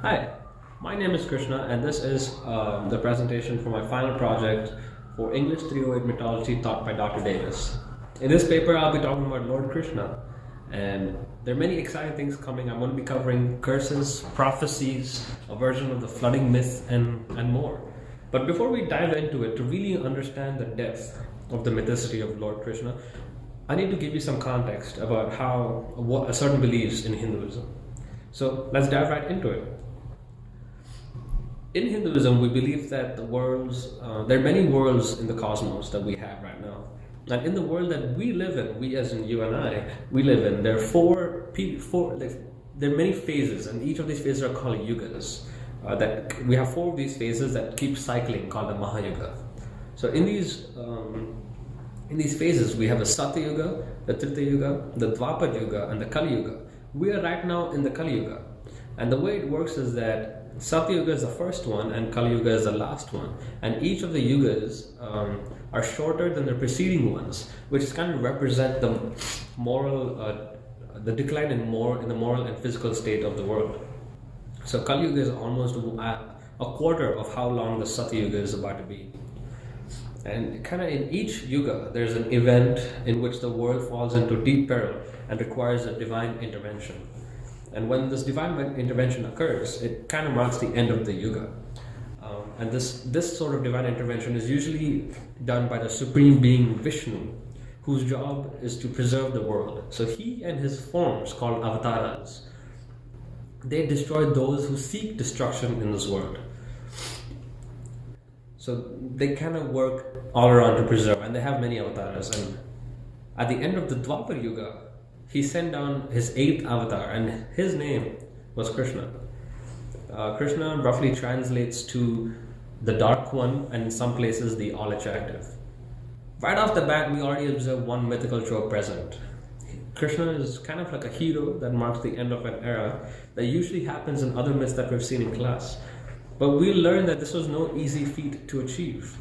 Hi, my name is Krishna, and this is the presentation for my final project for English 308 Mythology taught by Dr. Davis. In this paper, I'll be talking about Lord Krishna, and there are many exciting things coming. I'm going to be covering curses, prophecies, a version of the flooding myth, and more. But before we dive into it, to really understand the depth of the mythicity of Lord Krishna, I need to give you some context about what certain beliefs in Hinduism. So let's dive right into it. In Hinduism, we believe that there are many worlds in the cosmos that we have right now. And in the world that we live in, we as in you and I, we live in, there are many phases, and each of these phases are called yugas. We have four of these phases that keep cycling, called the Mahayuga. So in these phases, we have the Satya Yuga, the Trita Yuga, the Dwapar Yuga, and the Kali Yuga. We are right now in the Kali Yuga. And the way it works is that Satya Yuga is the first one and Kali Yuga is the last one. And each of the yugas are shorter than the preceding ones, which kind of represent the decline in the moral and physical state of the world. So Kali Yuga is almost a quarter of how long the Satya Yuga is about to be. And kind of in each yuga, there's an event in which the world falls into deep peril and requires a divine intervention. And when this divine intervention occurs, it kind of marks the end of the yuga. And this sort of divine intervention is usually done by the supreme being Vishnu, whose job is to preserve the world. So he and his forms, called avatars, they destroy those who seek destruction in this world. So they kind of work all around to preserve, and they have many avatars. And at the end of the Dwapar Yuga, he sent down his 8th avatar, and his name was Krishna. Krishna roughly translates to the dark one, and in some places the all-attractive. Right off the bat, we already observe one mythical trope present. Krishna is kind of like a hero that marks the end of an era that usually happens in other myths that we've seen in class. But we learned that this was no easy feat to achieve.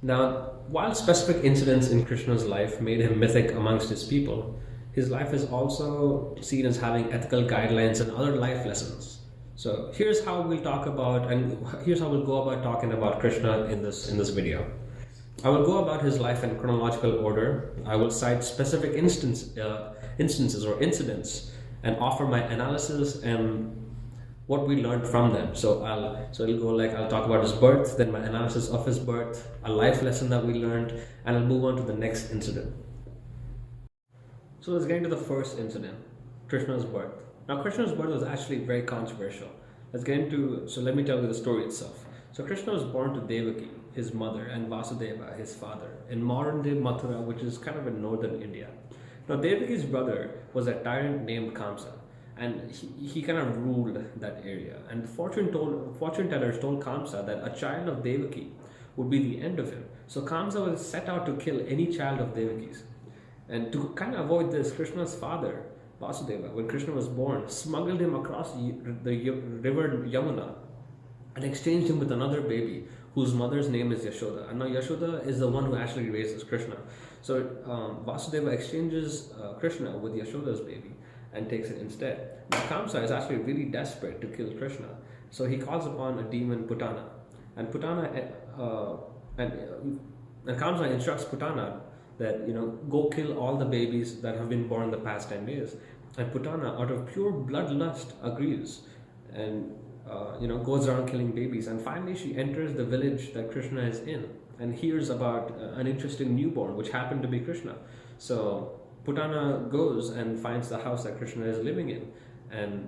Now, while specific incidents in Krishna's life made him mythic amongst his people, his life is also seen as having ethical guidelines and other life lessons. So here's how we'll go about talking about Krishna in this video. I will go about his life in chronological order. I will cite specific instances or incidents and offer my analysis and what we learned from them. So I'll talk about his birth, then my analysis of his birth, a life lesson that we learned, and I'll move on to the next incident. So let's get into the first incident, Krishna's birth. Now Krishna's birth was actually very controversial. Let me tell you the story itself. So Krishna was born to Devaki, his mother, and Vasudeva, his father, in modern-day Mathura, which is kind of in northern India. Now Devaki's brother was a tyrant named Kamsa, and he kind of ruled that area. And fortune tellers told Kamsa that a child of Devaki would be the end of him. So Kamsa was set out to kill any child of Devaki's. And to kind of avoid this, Krishna's father, Vasudeva, when Krishna was born, smuggled him across the river Yamuna and exchanged him with another baby whose mother's name is Yashoda. And now Yashoda is the one who actually raises Krishna. So Vasudeva exchanges Krishna with Yashoda's baby and takes it instead. Now Kamsa is actually really desperate to kill Krishna, so he calls upon a demon, Putana, and Kamsa instructs Putana that go kill all the babies that have been born in the past 10 days. And Putana, out of pure bloodlust, agrees and goes around killing babies. And finally, she enters the village that Krishna is in and hears about an interesting newborn, which happened to be Krishna. So Putana goes and finds the house that Krishna is living in. And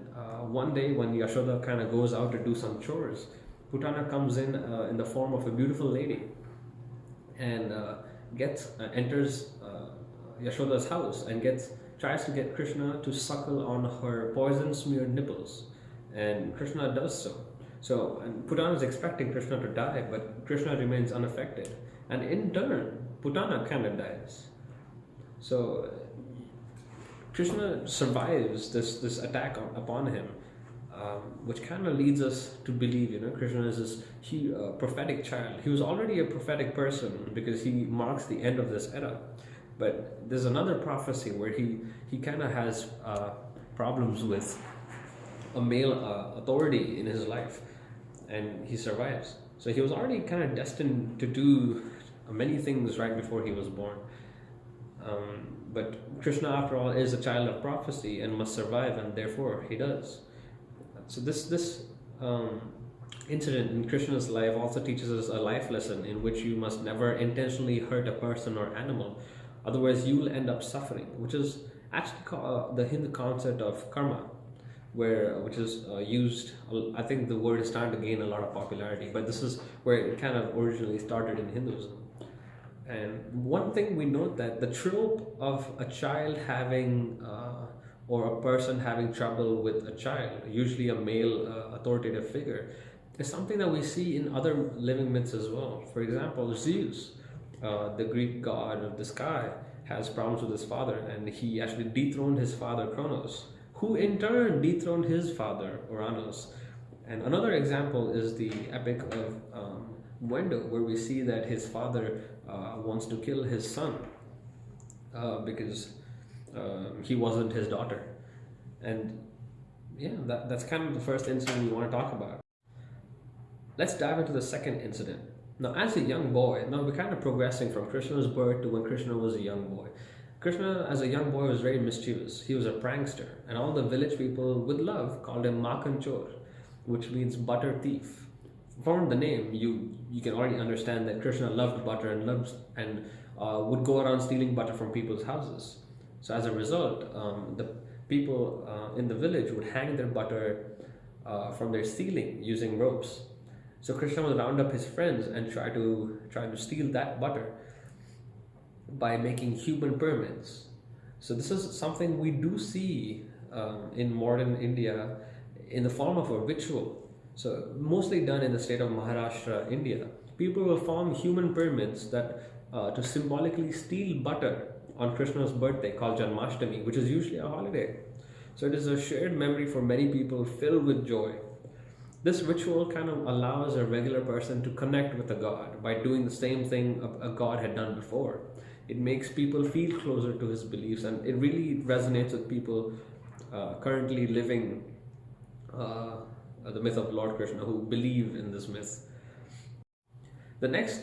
one day when Yashoda kind of goes out to do some chores, Putana comes in the form of a beautiful lady and enters Yashoda's house and tries to get Krishna to suckle on her poison-smeared nipples. And Krishna does so. And Putana is expecting Krishna to die, but Krishna remains unaffected. And in turn, Putana kind of dies. So Krishna survives this attack upon him, which kind of leads us to believe, Krishna is this prophetic child. He was already a prophetic person because he marks the end of this era. But there's another prophecy where he kind of has problems with a male authority in his life, and he survives. So he was already kind of destined to do many things right before he was born. But Krishna, after all, is a child of prophecy and must survive, and therefore he does. So this incident in Krishna's life also teaches us a life lesson in which you must never intentionally hurt a person or animal, otherwise you will end up suffering, which is actually the Hindu concept of karma, which is used. I think the word is starting to gain a lot of popularity, but this is where it kind of originally started in Hinduism. And one thing we note that the trope of a child having or a person having trouble with a child, usually a male authoritative figure, is something that we see in other living myths as well. For example, Zeus, the Greek god of the sky, has problems with his father, and he actually dethroned his father Kronos, who in turn dethroned his father Uranus. And another example is the epic of Wendo, where we see that his father wants to kill his son because he wasn't his daughter. And yeah, that's kind of the first incident we want to talk about. Let's dive into the second incident. Now, as a young boy, now we're kind of progressing from Krishna's birth to when Krishna was a young boy. Krishna, as a young boy, was very mischievous. He was a prankster, and all the village people, with love, called him Makan Chor, which means butter thief. From the name, you can already understand that Krishna loved butter and would go around stealing butter from people's houses. So as a result, the people in the village would hang their butter from their ceiling using ropes. So Krishna would round up his friends and try to steal that butter by making human pyramids. So this is something we do see in modern India in the form of a ritual. So mostly done in the state of Maharashtra, India. People will form human pyramids that to symbolically steal butter on Krishna's birthday, called Janmashtami, which is usually a holiday. So it is a shared memory for many people, filled with joy. This ritual kind of allows a regular person to connect with a god by doing the same thing a god had done before. It makes people feel closer to his beliefs, and it really resonates with people currently living the myth of Lord Krishna, who believe in this myth. The next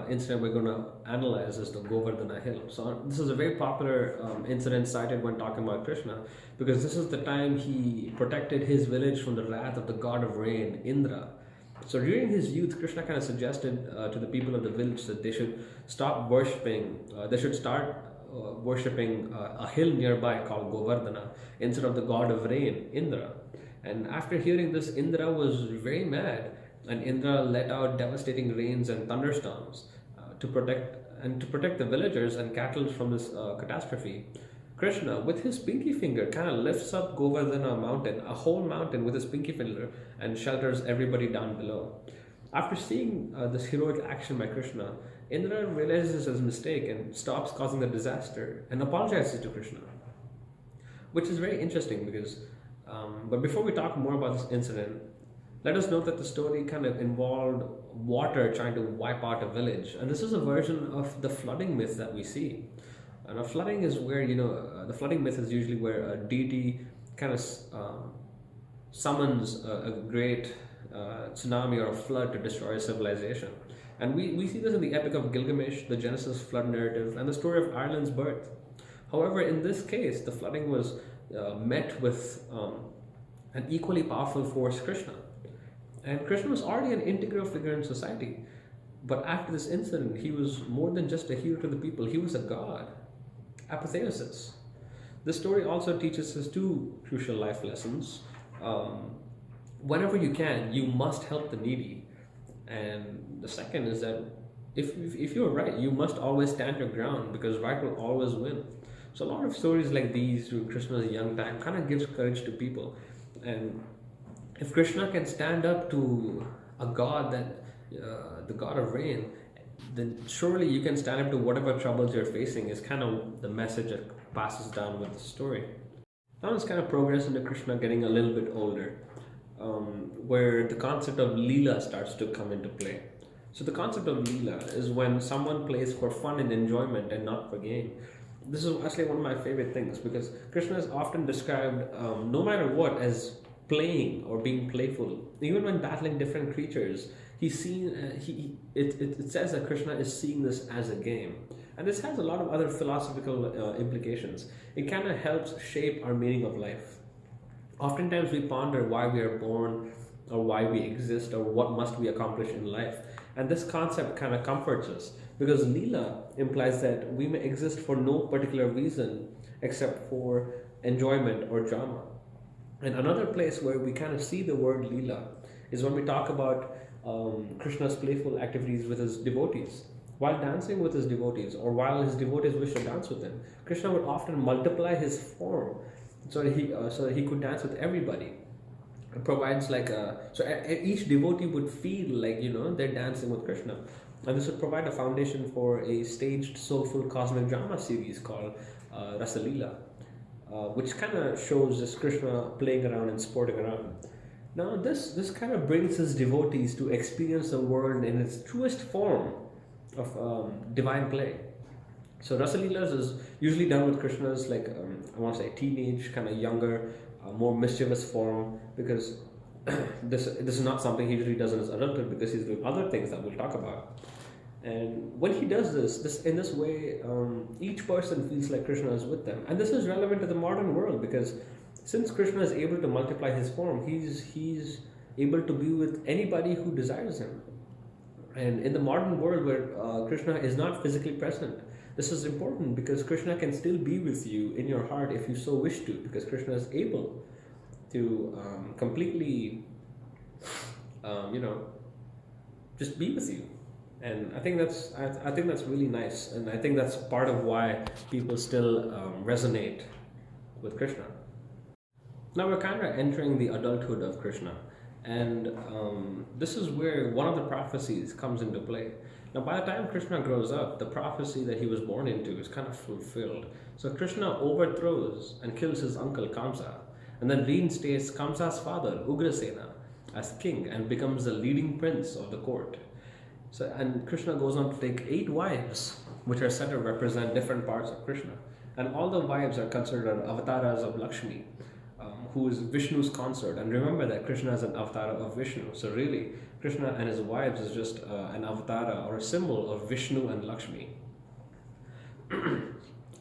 incident we're going to analyze is the Govardhana Hill. So this is a very popular incident cited when talking about Krishna, because this is the time he protected his village from the wrath of the god of rain, Indra. So during his youth, Krishna kind of suggested to the people of the village that they should stop worshipping, they should start worshipping a hill nearby called Govardhana instead of the god of rain, Indra. And after hearing this, Indra was very mad, and Indra let out devastating rains and thunderstorms to protect the villagers and cattle from this catastrophe. Krishna, with his pinky finger, kind of lifts up Govardhana mountain, a whole mountain, with his pinky finger, and shelters everybody down below. After seeing this heroic action by Krishna, Indra realizes his mistake and stops causing the disaster and apologizes to Krishna, which is very interesting because. But before we talk more about this incident, let us note that the story kind of involved water trying to wipe out a village, and this is a version of the flooding myth that we see. And a flooding is where the flooding myth is usually where a deity kind of summons a great tsunami or a flood to destroy a civilization. And we see this in the Epic of Gilgamesh, the Genesis flood narrative, and the story of Ireland's birth. However, in this case, the flooding was met with an equally powerful force, Krishna. And Krishna was already an integral figure in society. But after this incident, he was more than just a hero to the people. He was a god. Apotheosis. This story also teaches us two crucial life lessons. Whenever you can, you must help the needy. And the second is that if you're right, you must always stand your ground, because right will always win. So a lot of stories like these through Krishna's young time kind of gives courage to people. And if Krishna can stand up to a god that, the god of rain, then surely you can stand up to whatever troubles you're facing, is kind of the message that passes down with the story. Now let's kind of progress into Krishna getting a little bit older, where the concept of Leela starts to come into play. So the concept of Leela is when someone plays for fun and enjoyment and not for gain. this is actually one of my favorite things because Krishna is often described, no matter what, as playing or being playful. Even when battling different creatures, he's seen. It says that Krishna is seeing this as a game, and this has a lot of other philosophical implications. It kind of helps shape our meaning of life. Oftentimes, we ponder why we are born, or why we exist, or what must we accomplish in life, and this concept kind of comforts us because Leela implies that we may exist for no particular reason except for enjoyment or drama. And another place where we kind of see the word Leela is when we talk about Krishna's playful activities with his devotees. While dancing with his devotees, or while his devotees wish to dance with him, Krishna would often multiply his form so that he could dance with everybody. It provides like a each devotee would feel like they're dancing with Krishna, and this would provide a foundation for a staged soulful cosmic drama series called Rasa Leela, which kind of shows this Krishna playing around and sporting around. Now, this kind of brings his devotees to experience the world in its truest form of divine play. So Rasa Leelas is usually done with Krishna's I want to say teenage, kind of younger, more mischievous form because this is not something he usually does in his adulthood because he's doing other things that we'll talk about. And when he does this in this way, each person feels like Krishna is with them, and this is relevant to the modern world because since Krishna is able to multiply his form, he's able to be with anybody who desires him. And in the modern world where Krishna is not physically present, this is important because Krishna can still be with you in your heart if you so wish to, because Krishna is able to completely, just be with you. And I think that's really nice, and I think that's part of why people still resonate with Krishna. Now we're kind of entering the adulthood of Krishna, and this is where one of the prophecies comes into play. Now, by the time Krishna grows up, the prophecy that he was born into is kind of fulfilled. So Krishna overthrows and kills his uncle Kamsa, and then reinstates Kamsa's father Ugrasena as king and becomes the leading prince of the court. So, and Krishna goes on to take 8 wives, which are said to represent different parts of Krishna. And all the wives are considered avatars of Lakshmi, who is Vishnu's consort. And remember that Krishna is an avatar of Vishnu. So really, Krishna and his wives is just an avatar or a symbol of Vishnu and Lakshmi.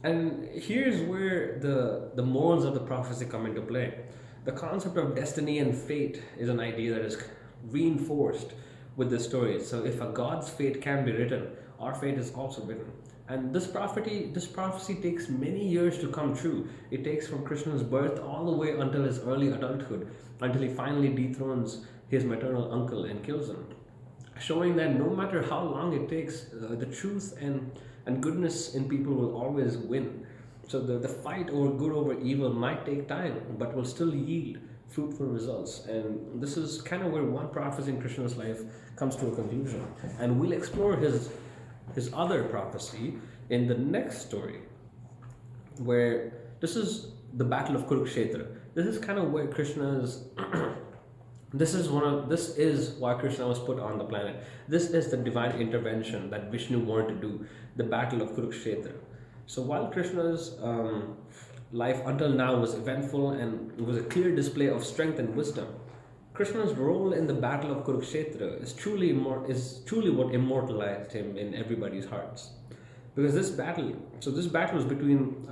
And here's where the morals of the prophecy come into play. The concept of destiny and fate is an idea that is reinforced with this story. So if a god's fate can be written, our fate is also written. And this prophecy takes many years to come true. It takes from Krishna's birth all the way until his early adulthood, until he finally dethrones his maternal uncle and kills him, showing that no matter how long it takes, the truth and goodness in people will always win. So the fight over good over evil might take time, but will still yield fruitful results. And this is kind of where one prophecy in Krishna's life comes to a conclusion. And we'll explore his other prophecy in the next story, where this is the battle of Kurukshetra. This is kind of where Krishna's this is why Krishna was put on the planet. This is the divine intervention that Vishnu wanted to do, the battle of Kurukshetra. So while Krishna's life until now was eventful and was a clear display of strength and wisdom, Krishna's role in the battle of Kurukshetra is truly what immortalized him in everybody's hearts. Because this battle was between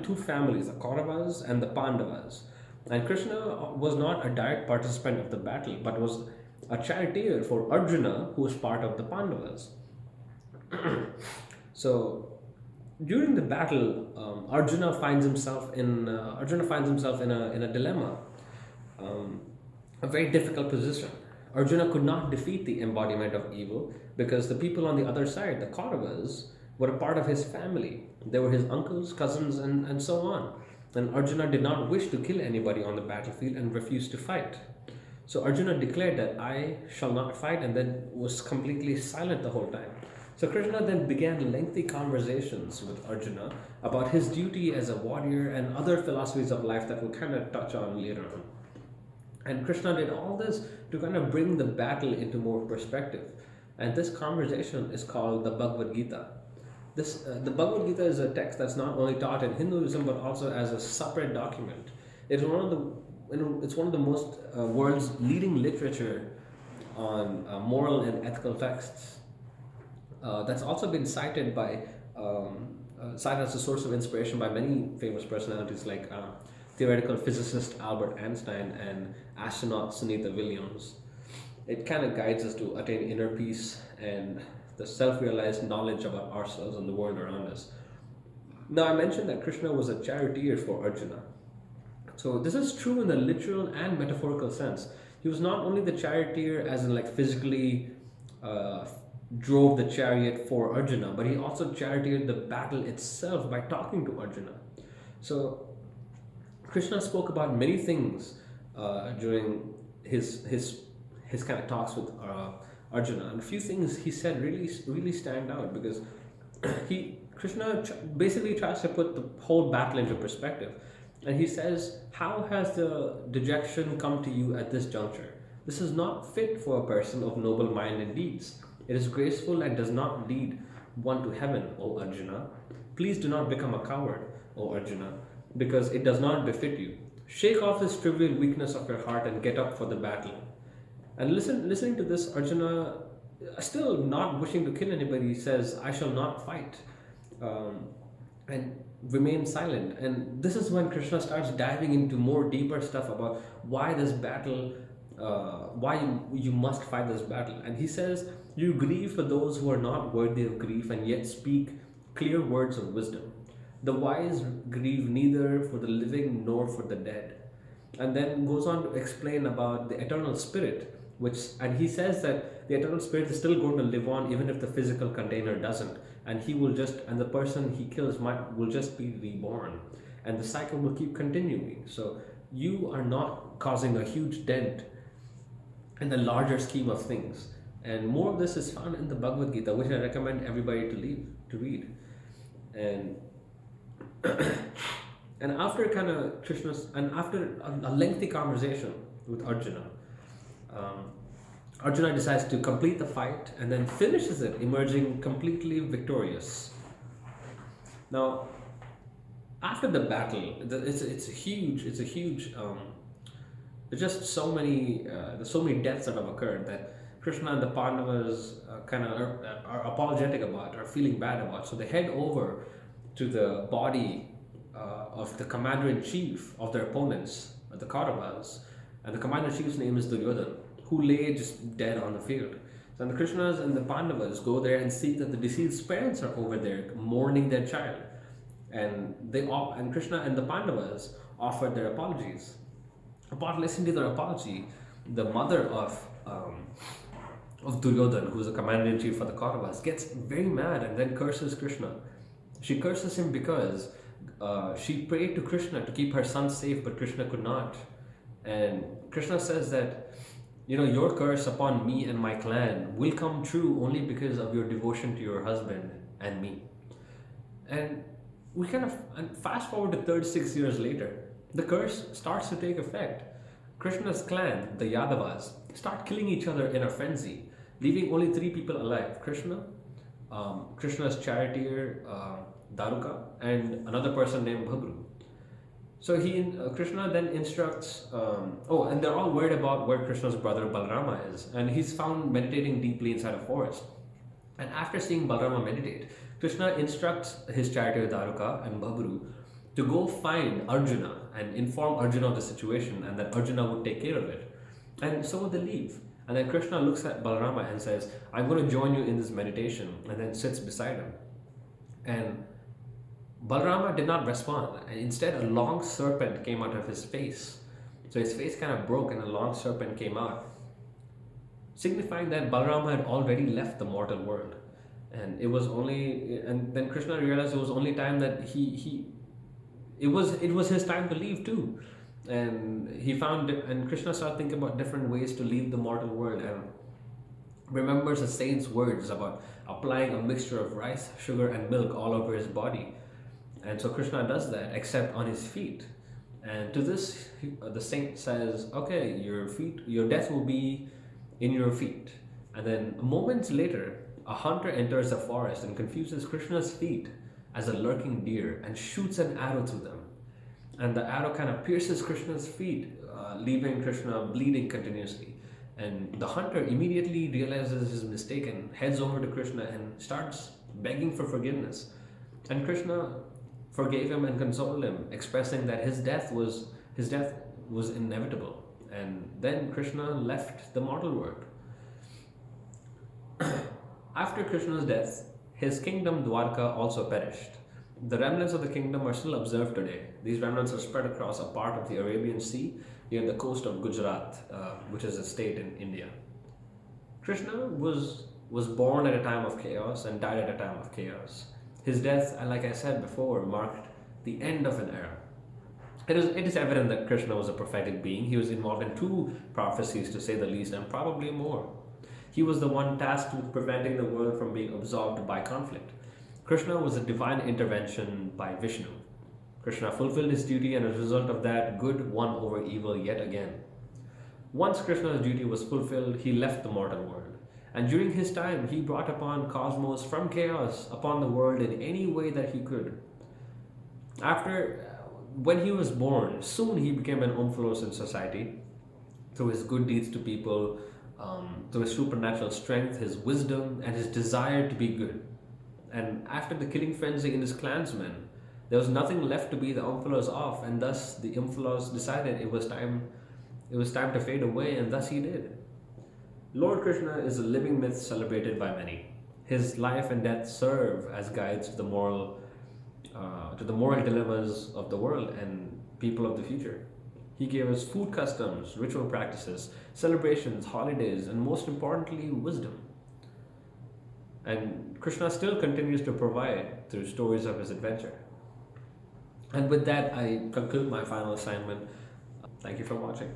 two families, the Kauravas and the Pandavas. And Krishna was not a direct participant of the battle, but was a charioteer for Arjuna, who was part of the Pandavas. So during the battle, Arjuna finds himself in a dilemma, a very difficult position. Arjuna could not defeat the embodiment of evil because the people on the other side, the Kauravas, were a part of his family. They were his uncles, cousins, and so on. And Arjuna did not wish to kill anybody on the battlefield and refused to fight. So Arjuna declared that I shall not fight, and then was completely silent the whole time. So Krishna then began lengthy conversations with Arjuna about his duty as a warrior and other philosophies of life that we'll kind of touch on later on. And Krishna did all this to kind of bring the battle into more perspective. And this conversation is called the Bhagavad Gita. The Bhagavad Gita is a text that's not only taught in Hinduism but also as a separate document. It's one of the it's one of the most world's leading literature on moral and ethical texts. That's also been cited as a source of inspiration by many famous personalities like theoretical physicist Albert Einstein and astronaut Sunita Williams. It kind of guides us to attain inner peace and the self-realized knowledge about ourselves and the world around us. Now, I mentioned that Krishna was a charioteer for Arjuna. So this is true in the literal and metaphorical sense. He was not only the charioteer, as in like physically uh, drove the chariot for Arjuna, but he also charioteered the battle itself by talking to Arjuna. So Krishna spoke about many things during his kind of talks with Arjuna, and a few things he said really stand out because basically tries to put the whole battle into perspective, and he says, "How has the dejection come to you at this juncture? This is not fit for a person of noble mind and deeds. It is graceful and does not lead one to heaven, O Arjuna. Please do not become a coward, O Arjuna, because it does not befit you. Shake off this trivial weakness of your heart and get up for the battle." And listening to this, Arjuna, still not wishing to kill anybody, says, "I shall not fight," and remain silent. And this is when Krishna starts diving into more deeper stuff about why this battle, why you must fight this battle. And he says, "You grieve for those who are not worthy of grief and yet speak clear words of wisdom. The wise grieve neither for the living nor for the dead." And then goes on to explain about the eternal spirit, and he says that the eternal spirit is still going to live on even if the physical container doesn't, and and the person he kills will just be reborn, and the cycle will keep continuing. So you are not causing a huge dent in the larger scheme of things. And more of this is found in the Bhagavad Gita, which I recommend everybody to read. And and after a lengthy conversation with Arjuna, Arjuna decides to complete the fight and then finishes it, emerging completely victorious. Now, after the battle, it's a huge. There's just there's so many deaths that have occurred that Krishna and the Pandavas are apologetic about, are feeling bad about. So they head over to the body of the commander-in-chief of their opponents, the Kauravas, and the commander-in-chief's name is Duryodhana, who lay just dead on the field. So the Krishnas and the Pandavas go there and see that the deceased parents are over there mourning their child, and Krishna and the Pandavas offered their apologies. Upon listening to their apology, the mother of Duryodhana, who is the commander-in-chief for the Kauravas, gets very mad and then curses Krishna. She curses him because she prayed to Krishna to keep her son safe, but Krishna could not. And Krishna says that, your curse upon me and my clan will come true only because of your devotion to your husband and me. And we and fast forward to 36 years later, the curse starts to take effect. Krishna's clan, the Yadavas, start killing each other in a frenzy, leaving only 3 people alive: Krishna, Krishna's charioteer Daruka, and another person named Bhabru. So Krishna then instructs, and they're all worried about where Krishna's brother Balarama is, and he's found meditating deeply inside a forest. And after seeing Balarama meditate, Krishna instructs his charioteer Daruka and Bhabru to go find Arjuna and inform Arjuna of the situation, and that Arjuna would take care of it. And so they leave. And then Krishna looks at Balarama and says, "I'm going to join you in this meditation," and then sits beside him. And Balarama did not respond, and instead a long serpent came out of his face. So his face kind of broke and a long serpent came out, signifying that Balarama had already left the mortal world. And and then Krishna realized it was only time that it was his time to leave too. And Krishna started thinking about different ways to leave the mortal world, and remembers a saint's words about applying a mixture of rice, sugar, and milk all over his body. And so Krishna does that, except on his feet. And to this, the saint says, "Okay, your death will be in your feet." And then moments later, a hunter enters the forest and confuses Krishna's feet as a lurking deer and shoots an arrow through them. And the arrow kind of pierces Krishna's feet, leaving Krishna bleeding continuously. And the hunter immediately realizes his mistake and heads over to Krishna and starts begging for forgiveness. And Krishna forgave him and consoled him, expressing that his death was inevitable. And then Krishna left the mortal world. After Krishna's death, his kingdom Dwarka also perished. The remnants of the kingdom are still observed today. These remnants are spread across a part of the Arabian Sea near the coast of Gujarat, which is a state in India. Krishna was born at a time of chaos and died at a time of chaos. His death, like I said before, marked the end of an era. It is evident that Krishna was a prophetic being. He was involved in 2 prophecies, to say the least, and probably more. He was the one tasked with preventing the world from being absorbed by conflict. Krishna was a divine intervention by Vishnu. Krishna fulfilled his duty, and as a result of that, good won over evil yet again. Once Krishna's duty was fulfilled, he left the mortal world. And during his time, he brought upon cosmos from chaos upon the world in any way that he could. When he was born, soon he became an omphalos in society through his good deeds to people, through his supernatural strength, his wisdom, and his desire to be good. And after the killing frenzy in his clansmen, there was nothing left to be the omphalos of, and thus the omphalos decided it was time to fade away, and thus he did. Lord Krishna is a living myth celebrated by many. His life and death serve as guides to the moral dilemmas of the world and people of the future. He gave us food customs, ritual practices, celebrations, holidays, and most importantly, wisdom. And Krishna still continues to provide through stories of his adventure. And with that, I conclude my final assignment. Thank you for watching.